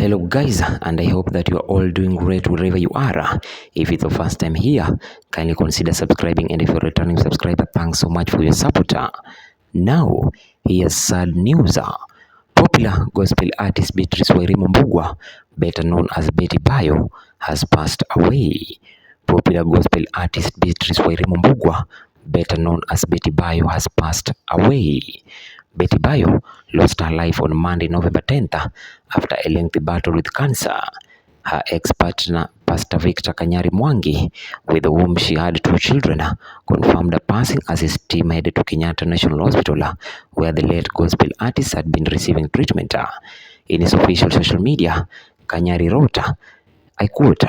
Hello guys, and I hope that you are all doing great wherever you are. If it's the first time here, kindly consider subscribing, and if you're a returning subscriber, thanks so much for your support. Now, here's sad news. Popular gospel artist Beatrice Wairimu Mbugua, better known as Betty Bayo, has passed away. Popular gospel artist Beatrice Wairimu Mbugua, better known as Betty Bayo, has passed away. Betty Bayo lost her life on Monday, November 10th, after a lengthy battle with cancer. Her ex-partner, Pastor Victor Kanyari Mwangi, with whom she had 2 children, confirmed her passing as his team headed to Kenyatta National Hospital, where the late gospel artist had been receiving treatment. In his official social media, Kanyari wrote, I quote,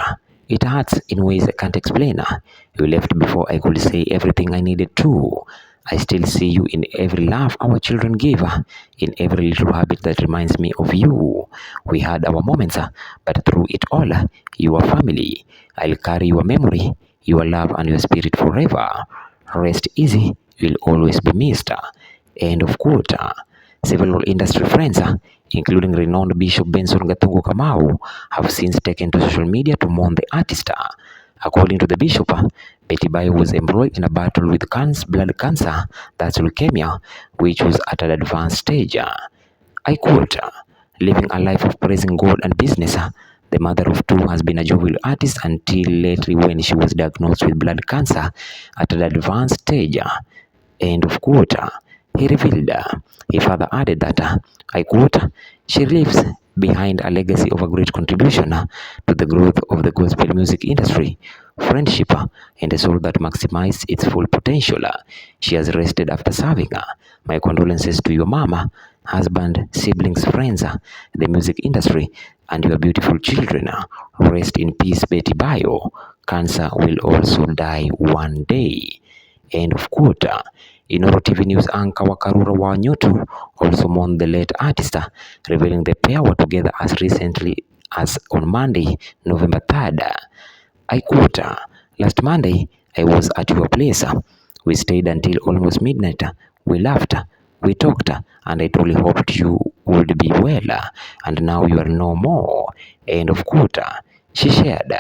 "It hurts in ways I can't explain. You left before I could say everything I needed to. I still see you in every laugh our children give, in every little habit that reminds me of you. We had our moments, but through it all, you are family. I'll carry your memory, your love, and your spirit forever. Rest easy, you'll always be missed." End of quote. Several industry friends, including renowned Bishop Benson Gatungu Kamau, have since taken to social media to mourn the artist. According to the bishop, Betty Bayo was embroiled in a battle with blood cancer, that's leukemia, which was at an advanced stage. I quote, "Living a life of praising God and business, the mother of 2 has been a jovial artist until lately when she was diagnosed with blood cancer at an advanced stage." End of quote. He revealed, he further added that, I quote, "She lives behind a legacy of a great contribution to the growth of the gospel music industry, friendship, and a soul that maximized its full potential. She has rested after serving. My condolences to your mama, husband, siblings, friends, the music industry, and your beautiful children. Rest in peace, Betty Bayo. Cancer will also die one day." End of quote. Inoro TV News anchor Wakarura Wanyutu also mourned the late artist, revealing the pair were together as recently as on Monday, November 3rd. I quote, "Last Monday, I was at your place. We stayed until almost midnight. We laughed, we talked, and I truly hoped you would be well. And now you are no more." End of quote. She shared,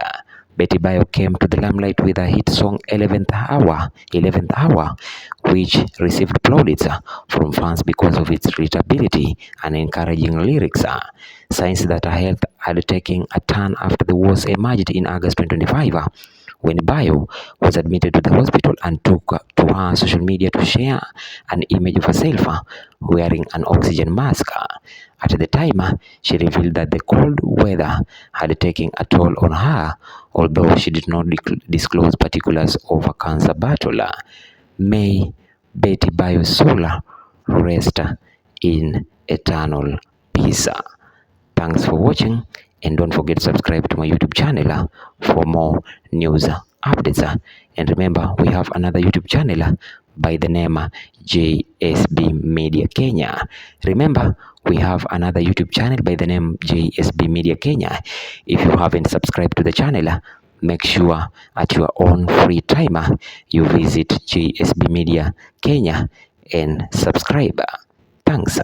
Betty Bayo came to the limelight with her hit song 11th Hour, which received plaudits from fans because of its readability and encouraging lyrics. Signs that her health had taken a turn after the wars emerged in August 2025, when Bayo was admitted to the hospital and took to her social media to share an image of herself wearing an oxygen mask. At the time, she revealed that the cold weather had taken a toll on her, although she did not disclose particulars of a cancer battle. May Betty Bayo's soul rest in eternal peace. Thanks for watching, and don't forget to subscribe to my YouTube channel for more news updates. And remember, we have another YouTube channel by the name JSB Media Kenya. Remember, we have another YouTube channel by the name JSB Media Kenya. If you haven't subscribed to the channel, make sure at your own free time you visit JSB Media Kenya and subscribe. Thanks.